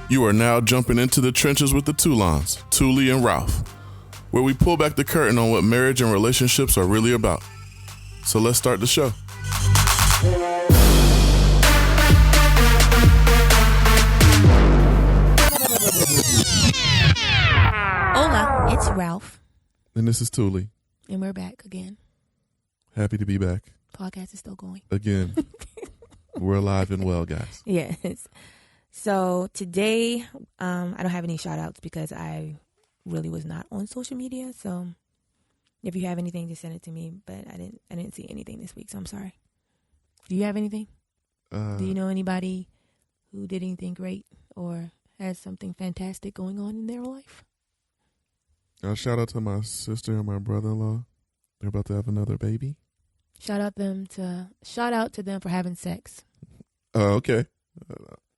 You are now jumping into the trenches with the Toulons, Touly and Ralph, where we pull back the curtain on what marriage and relationships are really about. So let's start the show. Hola, it's Ralph. And this is Touly. And we're back again. Happy to be back. Podcast is still going. Again. We're alive and well, guys. Yes. So today, I don't have any shout outs because I really was not on social media. So if you have anything, just send it to me. But I didn't see anything this week, so I'm sorry. Do you have anything? Do you know anybody who did anything great or has something fantastic going on in their life? Shout out to my sister and my brother-in-law. They're about to have another baby. Shout out to them for having sex. Oh, okay.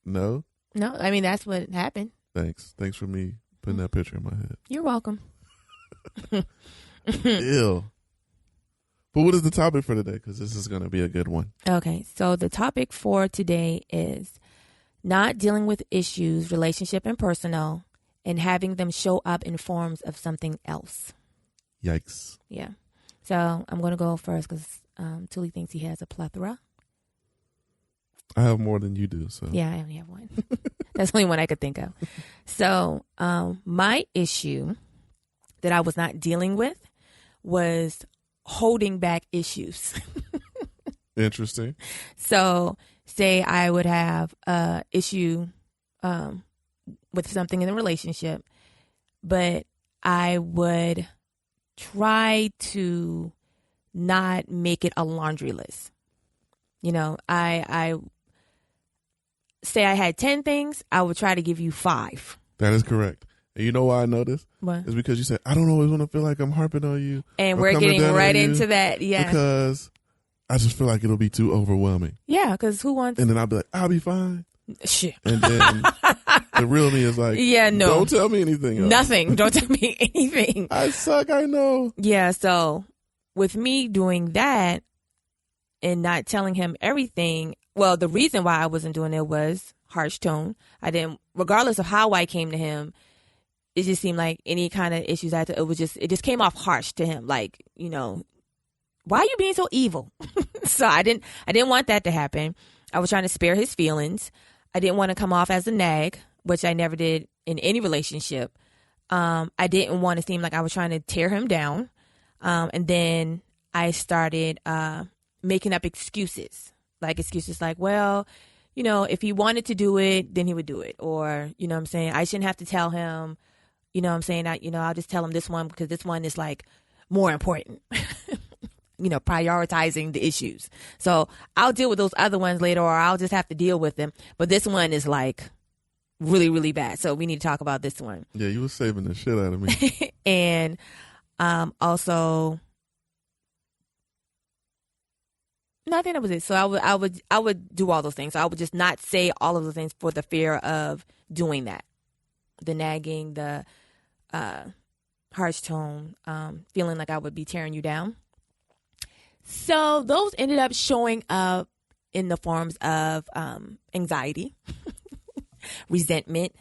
No? No, I mean, that's what happened. Thanks for me putting that picture in my head. You're welcome. Ew. But what is the topic for today? Because this is going to be a good one. Okay, so the topic for today is not dealing with issues, relationship and personal, and having them show up in forms of something else. Yikes. Yeah. So I'm going to go first because Touly thinks he has a plethora. I have more than you do. So yeah, I only have one. That's the only one I could think of. So my issue that I was not dealing with was holding back issues. Interesting. So say I would have a issue with something in the relationship, but I would try to not make it a laundry list. You know, I say I had 10 things, I would try to give you 5. That is correct. And you know why I know this? What? It's because you said, I don't always want to feel like I'm harping on you. And we're getting right into that. Yeah. Because I just feel like it'll be too overwhelming. Yeah, because who wants... And then I'll be like, I'll be fine. Shit. And then the real me is like, yeah, no. Don't tell me anything else. Nothing. Don't tell me anything. I suck, I know. Yeah, so with me doing that and not telling him everything, well, the reason why I wasn't doing it was harsh tone. I didn't, regardless of how I came to him, it just seemed like any kind of issues I had to, it just came off harsh to him. Like, you know, why are you being so evil? So I didn't want that to happen. I was trying to spare his feelings. I didn't want to come off as a nag, which I never did in any relationship. I didn't want to seem like I was trying to tear him down. And then I started making up excuses like, well, you know, if he wanted to do it, then he would do it. Or, you know what I'm saying? I shouldn't have to tell him, you know what I'm saying? I'll just tell him this one because this one is like more important. You know, prioritizing the issues. So I'll deal with those other ones later, or I'll just have to deal with them. But this one is like really, really bad. So we need to talk about this one. Yeah, you were saving the shit out of me. And also, no, I think that was it. So I would do all those things. So I would just not say all of those things for the fear of doing that. The nagging, the harsh tone, feeling like I would be tearing you down. So those ended up showing up in the forms of anxiety, resentment,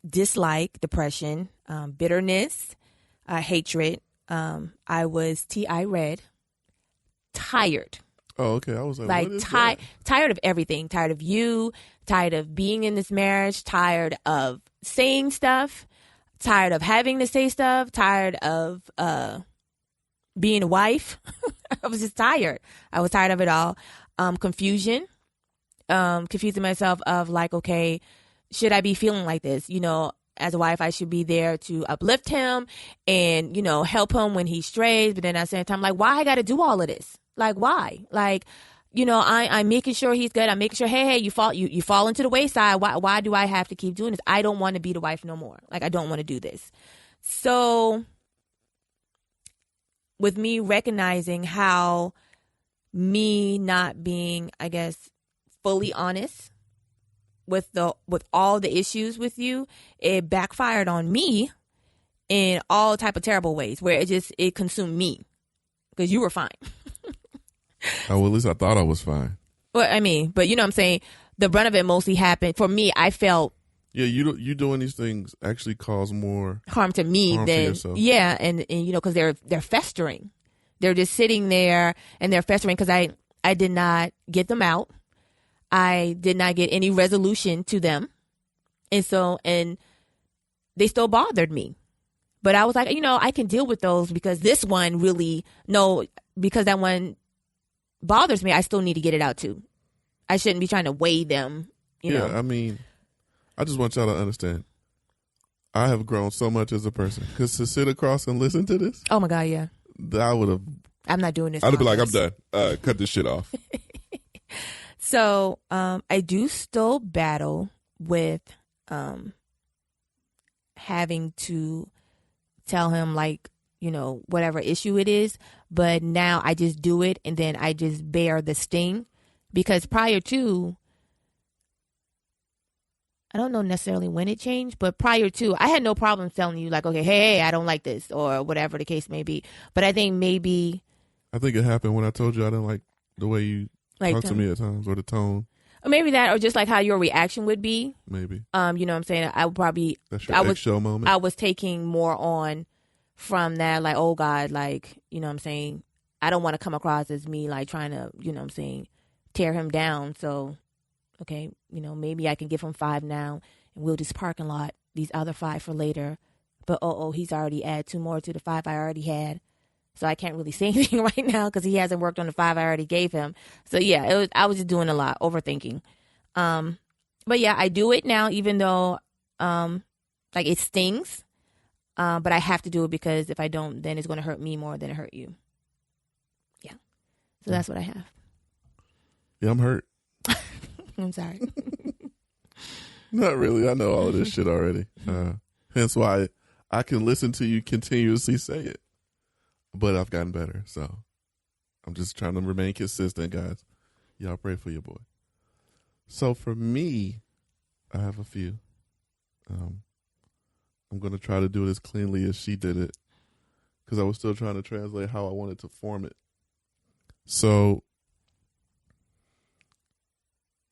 dislike, depression, bitterness, hatred. I was red, tired. Oh, okay. I was like what is tired of everything. Tired of you. Tired of being in this marriage. Tired of saying stuff. Tired of having to say stuff. Tired of being a wife. I was just tired. I was tired of it all. Confusion. Confusing myself of like, okay, should I be feeling like this? You know, as a wife, I should be there to uplift him and, you know, help him when he strays. But then at the same time, like, why I got to do all of this? Like, why? Like, you know, I'm making sure he's good. I'm making sure, hey, you fall into the wayside. Why do I have to keep doing this? I don't want to be the wife no more. Like, I don't want to do this. So with me recognizing how me not being, I guess, fully honest with all the issues with you, it backfired on me in all type of terrible ways where it consumed me because you were fine. Oh, well, at least I thought I was fine. Well, I mean, but you know what I'm saying? The brunt of it mostly happened for me. I felt Yeah, you doing these things actually cause more harm to me than and because they're festering. They're just sitting there and they're festering because I did not get them out. I did not get any resolution to them, and they still bothered me. But I was like, I can deal with those because this one because that one bothers me. I still need to get it out too. I shouldn't be trying to weigh them. You know? I mean, I just want y'all to understand. I have grown so much as a person because to sit across and listen to this. Oh my God, yeah. I would have. I'm not doing this. I'd be like, I'm done. Cut this shit off. So I do still battle with having to tell him whatever issue it is, but now I just do it and then I just bear the sting because prior to. I don't know necessarily when it changed, but prior to, I had no problem telling you okay, hey, I don't like this or whatever the case may be. But I think it happened when I told you I didn't like the way you talk to me at times or the tone. Or maybe that, or just how your reaction would be. Maybe. You know what I'm saying? I would probably. That's your eggshell moment. I was taking more on from that, oh God, you know what I'm saying? I don't want to come across as me trying to, you know what I'm saying, tear him down. So. Okay, maybe I can give him 5 now, and we'll just parking lot these other 5 for later. But he's already added 2 more to the 5 I already had, so I can't really say anything right now because he hasn't worked on the 5 I already gave him. So yeah, I was just doing a lot, overthinking. But yeah, I do it now, even though it stings. But I have to do it because if I don't, then it's going to hurt me more than it hurt you. Yeah, so that's what I have. Yeah, I'm hurt. I'm sorry. Not really. I know all of this shit already. Hence why I can listen to you continuously say it. But I've gotten better. So I'm just trying to remain consistent, guys. Y'all pray for your boy. So for me, I have a few. I'm going to try to do it as cleanly as she did it because I was still trying to translate how I wanted to form it. So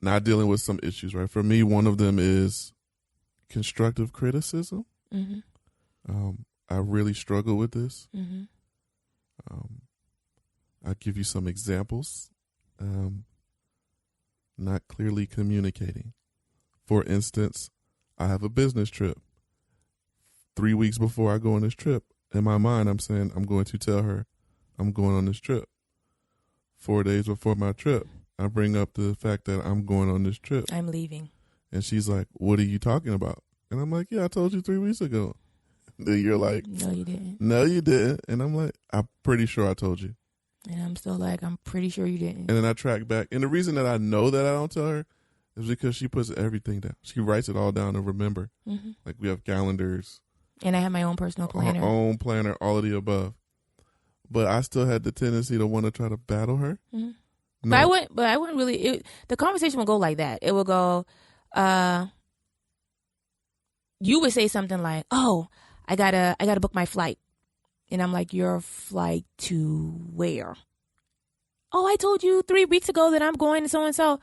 not dealing with some issues, right? For me, one of them is constructive criticism. Mm-hmm. I really struggle with this. Mm-hmm. I'll give you some examples. Not clearly communicating. For instance, I have a business trip. 3 weeks before I go on this trip, in my mind, I'm saying I'm going to tell her I'm going on this trip. 4 days before my trip, I bring up the fact that I'm going on this trip. I'm leaving. And she's like, what are you talking about? And I'm like, yeah, I told you 3 weeks ago. Then you're like, no, you didn't. No, you didn't. And I'm like, I'm pretty sure I told you. And I'm still like, I'm pretty sure you didn't. And then I track back. And the reason that I know that I don't tell her is because she puts everything down. She writes it all down to remember. Mm-hmm. Like we have calendars. And I have my own personal planner. Her own planner, all of the above. But I still had the tendency to want to try to battle her. Mm-hmm. No. But I wouldn't really. The conversation would go like that. It would go. You would say something like, "Oh, I gotta book my flight," and I'm like, "Your flight to where?" "Oh, I told you 3 weeks ago that I'm going to so and so."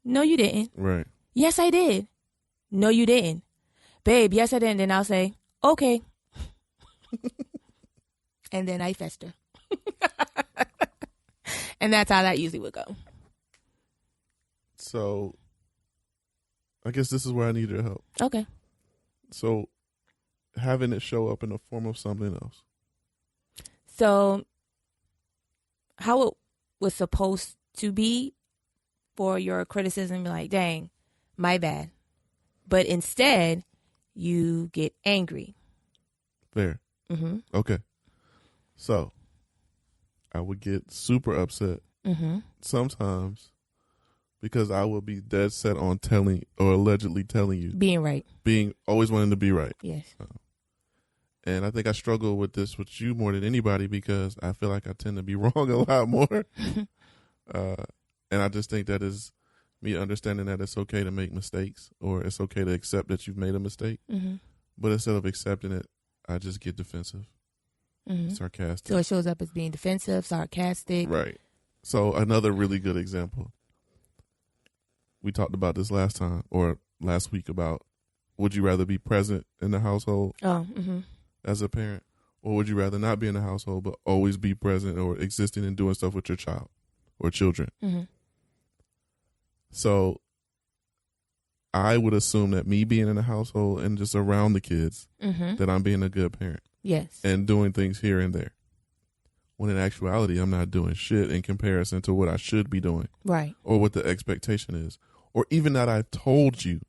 "No, you didn't." Right. "Yes, I did." "No, you didn't." "Babe, yes, I didn't." Then I'll say, "Okay," and then I fester. And that's how that usually would go. So, I guess this is where I need your help. Okay. So, having it show up in the form of something else. So, how it was supposed to be for your criticism, like, dang, my bad. But instead, you get angry. Fair. Mm-hmm. Okay. So, I would get super upset sometimes because I would be dead set on telling or allegedly telling you. Being right. Always wanting to be right. Yes. And I think I struggle with this with you more than anybody because I feel like I tend to be wrong a lot more. And I just think that is me understanding that it's okay to make mistakes or it's okay to accept that you've made a mistake. Mm-hmm. But instead of accepting it, I just get defensive. Mm-hmm. Sarcastic. So it shows up as being defensive, sarcastic. Right. So another really good example. We talked about this last time or last week about would you rather be present in the household as a parent, or would you rather not be in the household but always be present or existing and doing stuff with your child or children? Mm-hmm. So I would assume that me being in the household and just around the kids, that I'm being a good parent. Yes. And doing things here and there. When in actuality, I'm not doing shit in comparison to what I should be doing. Right. Or what the expectation is. Or even that I've told you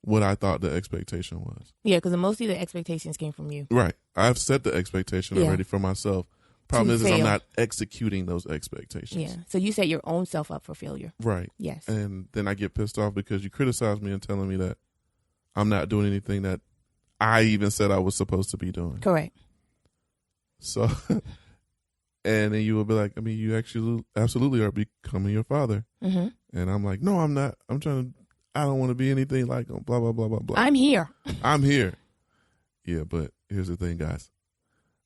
what I thought the expectation was. Yeah, because mostly the expectations came from you. Right. I've set the expectation already for myself. Problem is I'm not executing those expectations. Yeah. So you set your own self up for failure. Right. Yes. And then I get pissed off because you criticize me and telling me that I'm not doing anything that I even said I was supposed to be doing. Correct. So, and then you will be like, I mean, you actually absolutely are becoming your father. Mm-hmm. And I'm like, no, I'm not. I don't want to be anything like him, blah, blah, blah, blah, blah. I'm here. I'm here. Yeah, but here's the thing, guys.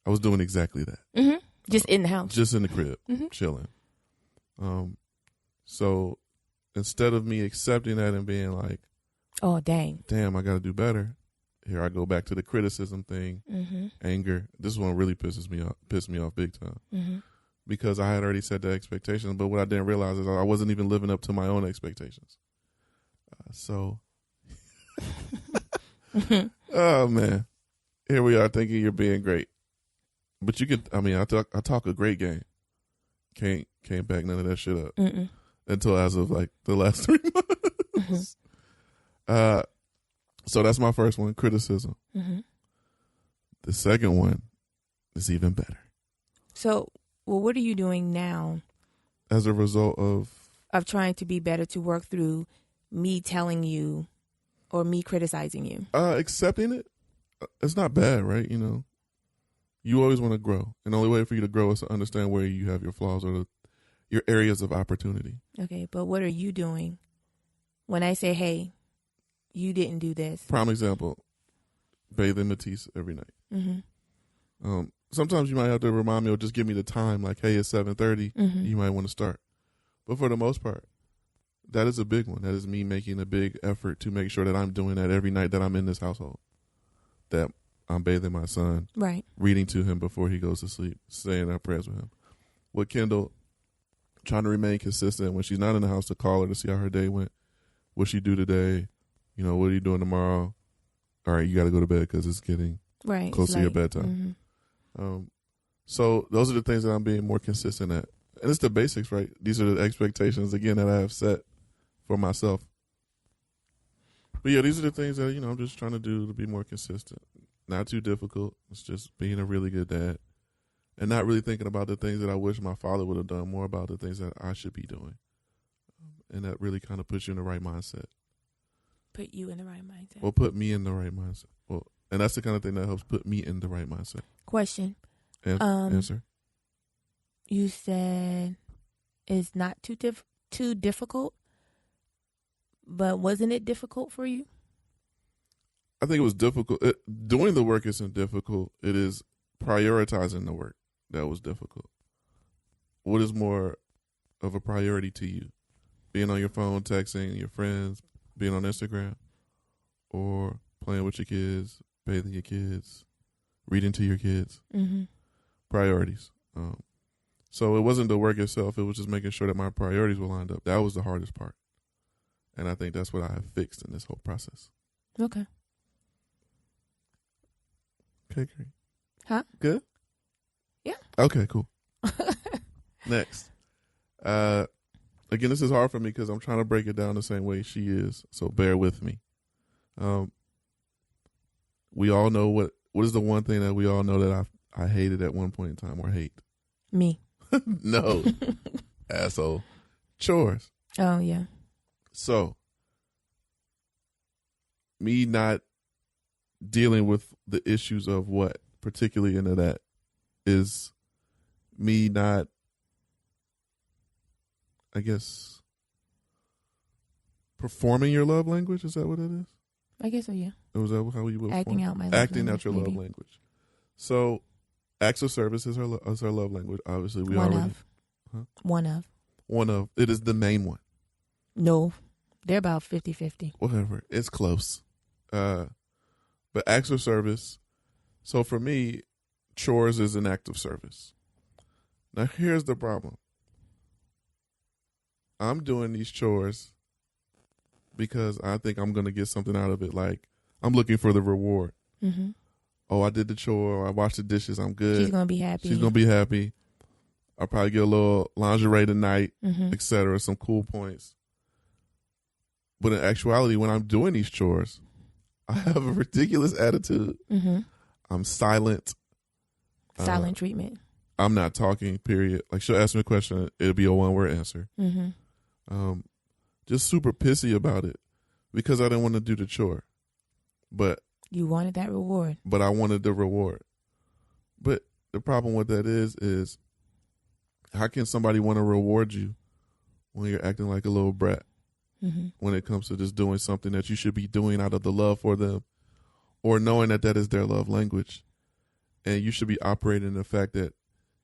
I was doing exactly that. Mm-hmm. Just in the house. Just in the crib, chilling. So instead of me accepting that and being like, oh, damn, I got to do better. Here I go back to the criticism thing, anger. This one really pissed me off big time because I had already set the expectations. But what I didn't realize is I wasn't even living up to my own expectations. Oh man, here we are thinking you're being great, but you could. I mean, I talk a great game. Can't back none of that shit up until as of like the last 3 months. So that's my first one, criticism. The second one is even better. So, what are you doing now? As a result of trying to be better to work through me telling you or me criticizing you? Accepting it. It's not bad, right? You know, you always want to grow. And the only way for you to grow is to understand where you have your flaws or your areas of opportunity. Okay, but what are you doing when I say, hey, you didn't do this? Prime example, bathing Matisse every night. Sometimes you might have to remind me or just give me the time, like, hey, it's 7:30. You might want to start. But for the most part, that is a big one. That is me making a big effort to make sure that I'm doing that every night that I'm in this household. That I'm bathing my son. Right. Reading to him before he goes to sleep. Saying our prayers with him. With Kendall, trying to remain consistent. When she's not in the house, to call her to see how her day went. What she do today? You know, what are you doing tomorrow? All right, you got to go to bed because it's getting close to your bedtime. So those are the things that I'm being more consistent at. And it's the basics, right? These are the expectations, again, that I have set for myself. But yeah, these are the things that, you know, I'm just trying to do to be more consistent. Not too difficult. It's just being a really good dad. And not really thinking about the things that I wish my father would have done, more about the things that I should be doing. And that really kind of puts you in the right mindset. Put you in the right mindset. Well, put me in the right mindset. Well, and that's the kind of thing that helps put me in the right mindset. Question. Answer. You said it's not too difficult, but wasn't it difficult for you? I think it was difficult. Doing the work isn't difficult. It is prioritizing the work that was difficult. What is more of a priority to you? Being on your phone, texting your friends, being on Instagram, or playing with your kids, bathing your kids, reading to your kids? Priorities. So it wasn't the work itself. It was just making sure that my priorities were lined up. That was the hardest part. And I think that's what I have fixed in this whole process. Okay. Okay, great. Huh? Good? Yeah. Okay, cool. Next. Again, this is hard for me because I'm trying to break it down the same way she is. So bear with me. We all know what is the one thing that we all know that I hated at one point in time, or hate? Me. No. Asshole. Chores. Oh, yeah. So, me not dealing with the issues of what, particularly into that, is me not, I guess, performing your love language. Is that what it is? I guess so, yeah. Or is that how you would acting out my love acting language, out your love language? So, acts of service is her love language. Obviously, we already one of. It is the main one. No, they're about 50-50. Whatever. It's close. But acts of service. So for me, chores is an act of service. Now here's the problem. I'm doing these chores because I think I'm going to get something out of it. Like, I'm looking for the reward. Mm-hmm. Oh, I did the chore. I washed the dishes. I'm good. She's going to be happy. She's going to be happy. I'll probably get a little lingerie tonight, etc. Some cool points. But in actuality, when I'm doing these chores, I have a ridiculous attitude. I'm silent. Silent treatment. I'm not talking, period. Like, she'll ask me a question. It'll be a one-word answer. Just super pissy about it because I didn't want to do the chore. But you wanted that reward. But I wanted the reward. But the problem with that is how can somebody want to reward you when you're acting like a little brat? When it comes to just doing something that you should be doing out of the love for them, or knowing that that is their love language, and you should be operating in the fact that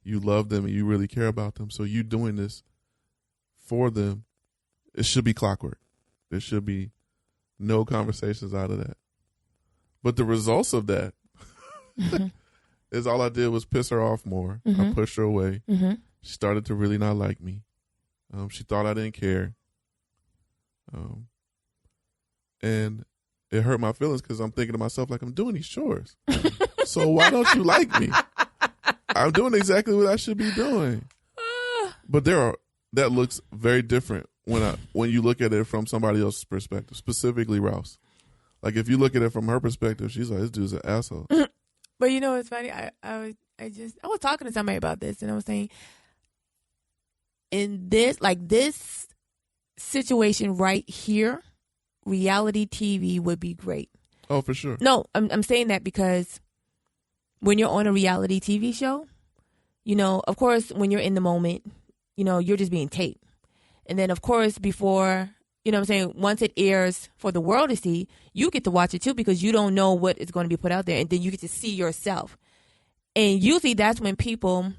you love them and you really care about them. So you doing this for them, it should be clockwork. There should be no conversations out of that. But the results of that is all I did was piss her off more. I pushed her away. She started to really not like me. She thought I didn't care. And it hurt my feelings because I'm thinking to myself, like, I'm doing these chores. So why don't you like me? I'm doing exactly what I should be doing. But that looks very different when you look at it from somebody else's perspective, specifically Rouse. Like, if you look at it from her perspective, she's like, this dude's an asshole. But you know what's funny? I was talking to somebody about this, and I was saying, in this situation right here, reality TV would be great. Oh, for sure. No, I'm saying that because when you're on a reality TV show, you know, of course, when you're in the moment, you know, you're just being taped. And then, of course, before, you know what I'm saying, once it airs for the world to see, you get to watch it too because you don't know what is going to be put out there. And then you get to see yourself. And usually that's when people,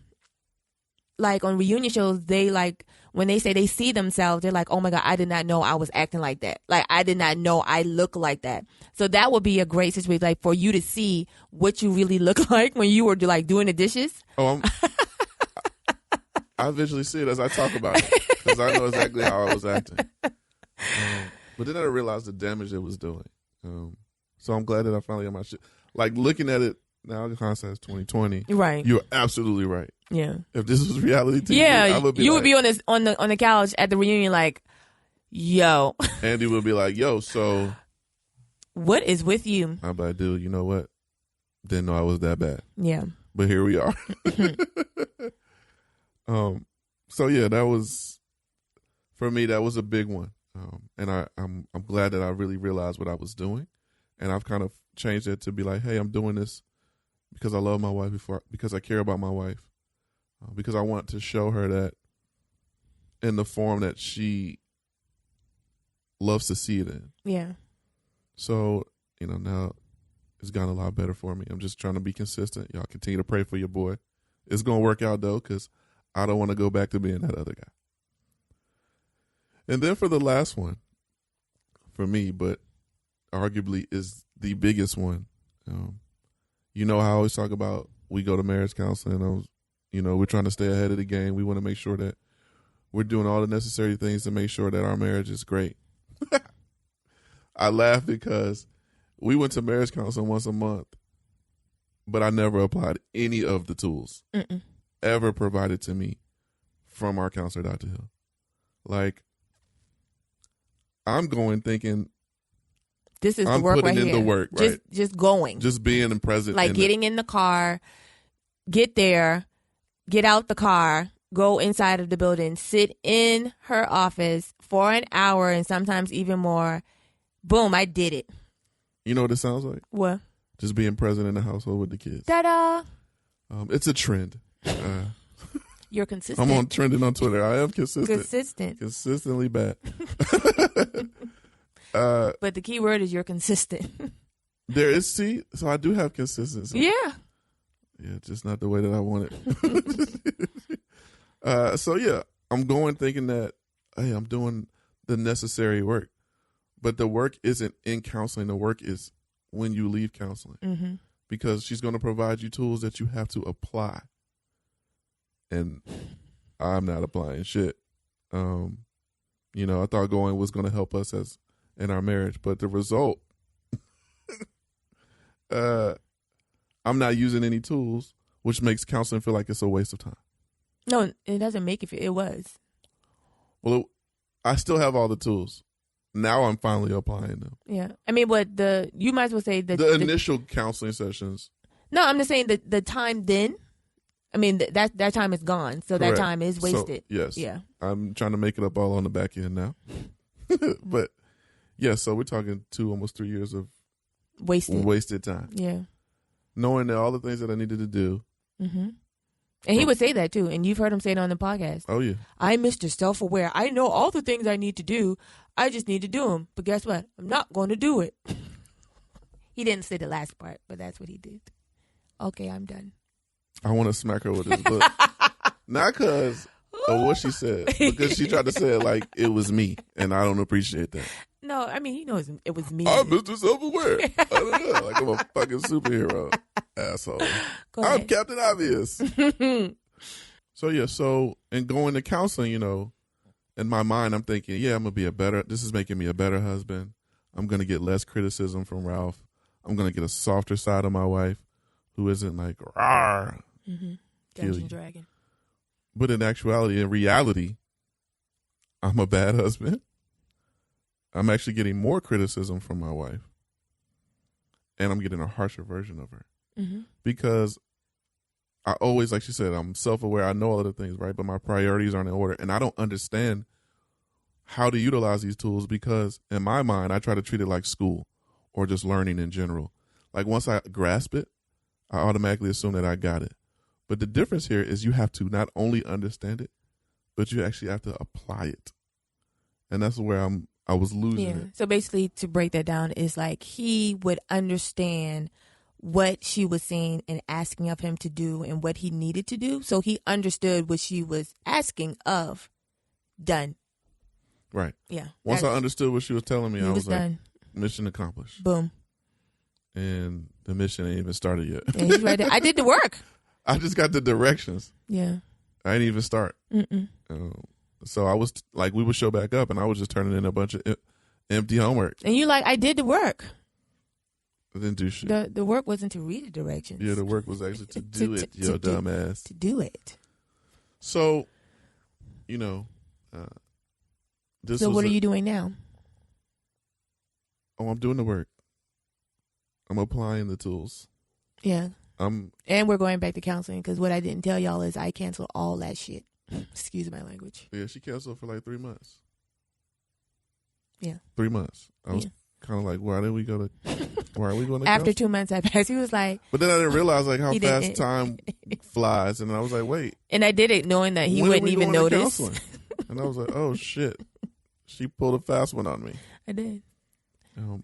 like on reunion shows, they like, when they say they see themselves, they're like, oh my God, I did not know I was acting like that. Like, I did not know I look like that. So that would be a great situation, like, for you to see what you really look like when you were like doing the dishes. Oh, I visually see it as I talk about it because I know exactly how I was acting. But then I realized the damage it was doing. So I'm glad that I finally got my shit. Like, looking at it now, hindsight's 2020. Right. You're absolutely right. Yeah. If this was reality TV, yeah, I would be you like, would be on the couch at the reunion like, yo. Andy would be like, yo, so what is with you? I'm like, dude, you know what? Didn't know I was that bad. Yeah. But here we are. So yeah, that was, for me, that was a big one. And I'm glad that I really realized what I was doing. And I've kind of changed it to be like, hey, I'm doing this because I love my wife, because I care about my wife, because I want to show her that in the form that she loves to see it in. Yeah. So, you know, now it's gotten a lot better for me. I'm just trying to be consistent. Y'all continue to pray for your boy. It's going to work out, though, because I don't want to go back to being that other guy. And then for the last one, for me, but arguably is the biggest one, you know how I always talk about we go to marriage counseling. You know, we're trying to stay ahead of the game. We want to make sure that we're doing all the necessary things to make sure that our marriage is great. I laugh because we went to marriage counseling once a month, but I never applied any of the tools ever provided to me from our counselor, Dr. Hill. Like, I'm going thinking, this is I'm the work putting right in here. the work, right? Just going. Just being present. Like getting in the car, get there, get out the car, go inside of the building, sit in her office for an hour and sometimes even more. Boom, I did it. You know what it sounds like? What? Just being present in the household with the kids. Ta-da! It's a trend. You're consistent. I'm on trending on Twitter. I am consistent. Consistently bad. But the key word is you're consistent. There is, so I do have consistency. Yeah. Yeah, just not the way that I want it. So yeah, I'm going thinking that, hey, I'm doing the necessary work. But the work isn't in counseling. The work is when you leave counseling. Mm-hmm. Because she's going to provide you tools that you have to apply. And I'm not applying shit. You know, I thought going was going to help us as in our marriage, but the result, I'm not using any tools, which makes counseling feel like it's a waste of time. No, it doesn't make it. It was. Well, I still have all the tools. Now I'm finally applying them. Yeah. I mean, you might as well say the initial counseling sessions. No, I'm just saying the time then. I mean, that time is gone. So Correct. That time is wasted. So, yes. Yeah. I'm trying to make it up all on the back end now. But, yeah, so we're talking 2, almost 3 years of wasted time. Yeah. Knowing that all the things that I needed to do. Mm-hmm. And he would say that, too. And you've heard him say it on the podcast. Oh, yeah. I'm Mr. Self-Aware. I know all the things I need to do. I just need to do them. But guess what? I'm not going to do it. He didn't say the last part, but that's what he did. Okay, I'm done. I want to smack her with this book. Not because of what she said, because she tried to say it like it was me, and I don't appreciate that. No, I mean, he knows it was me. I'm Mr. Self-Aware. I don't know. Like I'm a fucking superhero. Asshole. I'm Captain Obvious. So in going to counseling, you know, in my mind, I'm thinking, yeah, this is making me a better husband. I'm going to get less criticism from Ralph. I'm going to get a softer side of my wife who isn't like, rawr. Mm-hmm. Dungeon Dragon. But in actuality, in reality, I'm a bad husband. I'm actually getting more criticism from my wife. And I'm getting a harsher version of her. Mm-hmm. Because I always, like she said, I'm self-aware. I know all of the things, right? But my priorities aren't in order. And I don't understand how to utilize these tools because in my mind, I try to treat it like school or just learning in general. Like once I grasp it, I automatically assume that I got it. But the difference here is you have to not only understand it, but you actually have to apply it. And that's where I was losing it. So basically, to break that down, is like he would understand what she was saying and asking of him to do and what he needed to do. So he understood what she was asking of. Done. Right. Yeah. Once I understood what she was telling me, I was like, done. Mission accomplished. Boom. And the mission ain't even started yet. And he's right there. I did the work. I just got the directions. Yeah. I didn't even start. So I was like, we would show back up and I was just turning in a bunch of empty homework. And you like, I did the work. I didn't do shit. The work wasn't to read the directions. Yeah, the work was actually to do it, yo dumbass. To do it. So, you know, So what are you doing now? Oh, I'm doing the work. I'm applying the tools. Yeah. And we're going back to counseling because what I didn't tell y'all is I canceled all that shit. Excuse my language. Yeah, she canceled for like 3 months. Yeah. 3 months. I was kind of like, why are we going to After 2 months I passed, he was like. But then I didn't realize like how fast time flies. And I was like, wait. And I did it knowing that he wouldn't even notice. And I was like, oh shit. She pulled a fast one on me. I did.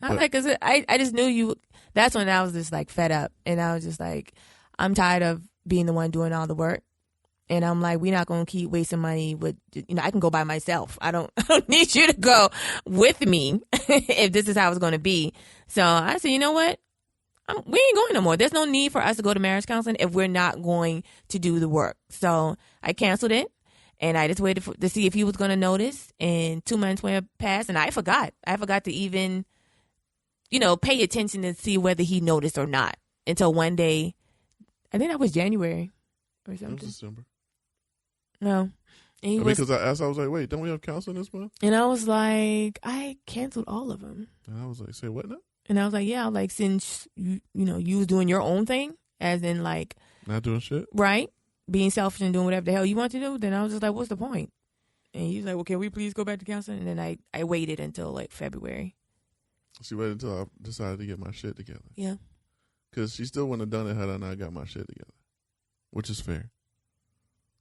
Because I just knew you. That's when I was just like fed up, and I was just like, I'm tired of being the one doing all the work, and I'm like, we're not going to keep wasting money with. I can go by myself. I don't need you to go with me if this is how it's going to be. So I said, you know what? We ain't going no more. There's no need for us to go to marriage counseling if we're not going to do the work. So I canceled it. And I just waited to see if he was going to notice. And 2 months went past, and I forgot. I forgot to even, pay attention to see whether he noticed or not. Until one day, I think that was January or something. It was December. No. And because I asked, I was like, wait, don't we have counseling this month? And I was like, I canceled all of them. And I was like, say what now? And I was like, yeah, like since, you was doing your own thing, as in like. Not doing shit? Right. Being selfish and doing whatever the hell you want to do, then I was just like, what's the point? And he was like, well, can we please go back to counseling? And then I waited until like February. She waited until I decided to get my shit together. Yeah. Because she still wouldn't have done it had I not got my shit together, which is fair.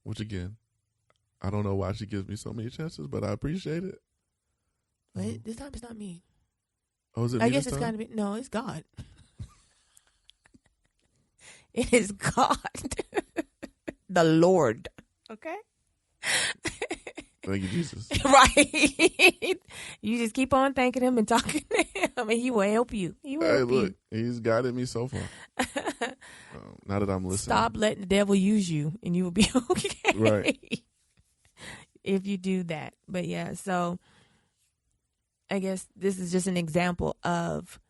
Which, again, I don't know why she gives me so many chances, but I appreciate it. But this time it's not me. Oh, is it I me guess this it's time? kind of, no, it's God. It is God. The Lord. Okay? Thank you, Jesus. Right. You just keep on thanking him and talking to him, and he will help you. He He will help look, he's guided me so far. Now that I'm listening. Stop letting the devil use you, and you will be okay. Right. If you do that. But yeah, so I guess this is just an example of,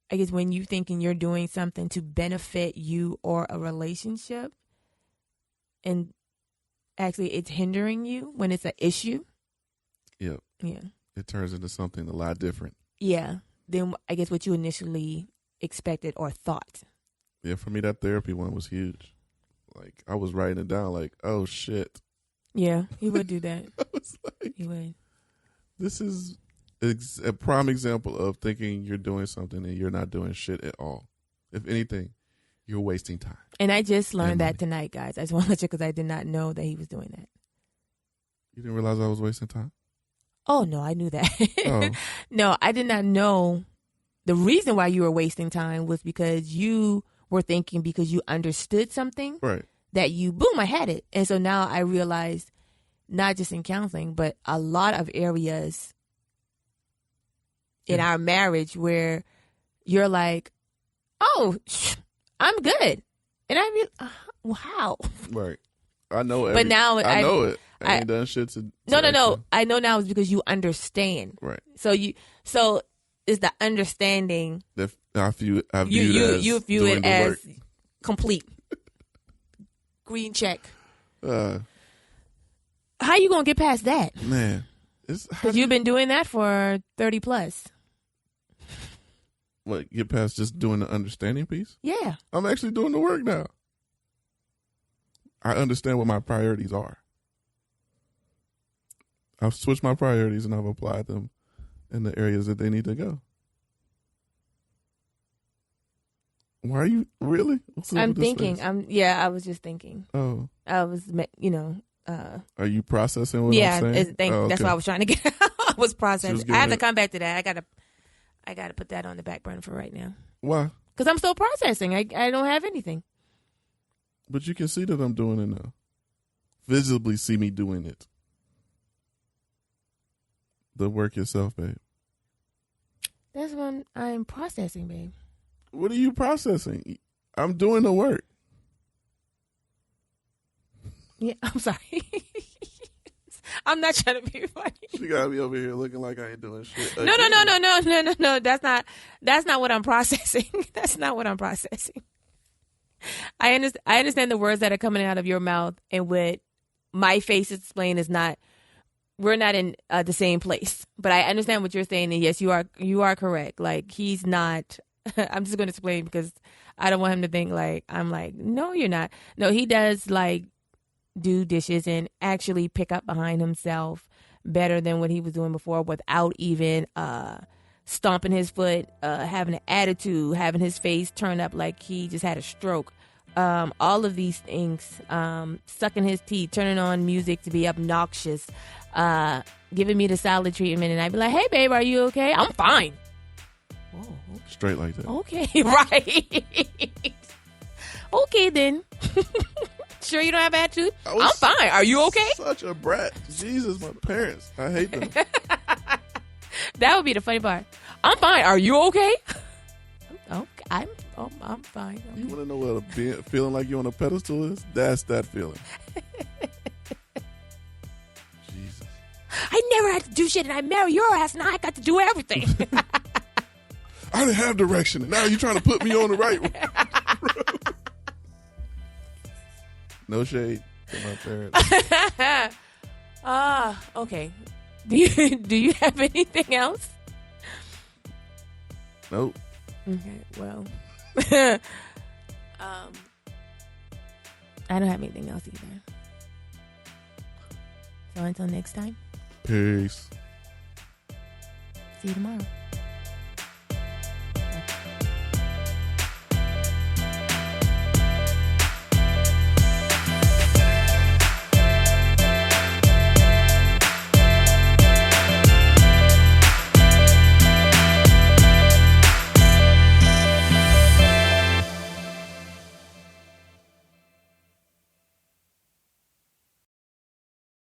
I guess, when you thinking you're doing something to benefit you or a relationship, and actually it's hindering you when it's an issue. Yep. Yeah. It turns into something a lot different. Yeah. Than I guess what you initially expected or thought. Yeah, for me that therapy one was huge. Like I was writing it down like, oh shit. Yeah, he would do that. I was like, he would. This is a prime example of thinking you're doing something and you're not doing shit at all. If anything, you're wasting time. And I just learned that tonight, guys. I just want to let you, because I did not know that he was doing that. You didn't realize I was wasting time? Oh, no, I knew that. Oh. No, I did not know the reason why you were wasting time was because you were thinking because you understood something. Right. That you, boom, I had it. And so now I realized, not just in counseling, but a lot of areas in our marriage where you're like, oh, I'm good. And I mean, wow. Right. I know it. But now I know it. I ain't done shit to. No. I know now is because you understand. Right. So it's the understanding. That I view it as complete. Green check. How you gonna get past that? Man, because you've been doing that for 30 plus. What, get past just doing the understanding piece? Yeah. I'm actually doing the work now. I understand what my priorities are. I've switched my priorities and I've applied them in the areas that they need to go. Why are you really? I'm thinking. I was just thinking. Oh. I was, are you processing what I'm saying? That's what I was trying to get. I was processing. I have to come back to that. I gotta put that on the back burner for right now. Why? Because I'm still processing. I don't have anything. But you can see that I'm doing it now. Visibly see me doing it. The work yourself, babe. That's what I'm processing, babe. What are you processing? I'm doing the work. Yeah, I'm sorry. I'm not trying to be funny. She got me over here looking like I ain't doing shit. No. That's not what I'm processing. That's not what I'm processing. I understand the words that are coming out of your mouth, and what my face is displaying is not. We're not in the same place, but I understand what you're saying, and yes, you are correct. Like, he's not. I'm just going to explain because I don't want him to think like I'm like, no, you're not. No, he does like do dishes and actually pick up behind himself better than what he was doing before without even stomping his foot, having an attitude, having his face turned up like he just had a stroke. All of these things, sucking his teeth, turning on music to be obnoxious, giving me the silent treatment. And I'd be like, hey, babe, are you okay? I'm fine. Whoa, okay. Straight like that. Okay, right. Okay, then. Sure you don't have attitude? I'm fine. Are you okay? Such a brat. Jesus, my parents. I hate them. That would be the funny part. I'm fine. Are you okay? Okay, I'm fine. Okay. You want to know what feeling like you're on a pedestal is? That's that feeling. Jesus. I never had to do shit, and I marry your ass, and I got to do everything. I didn't have direction, and now you're trying to put me on the right road. No shade to my parents. Okay. Do you have anything else? Nope. Okay, well. I don't have anything else either. So until next time. Peace. See you tomorrow.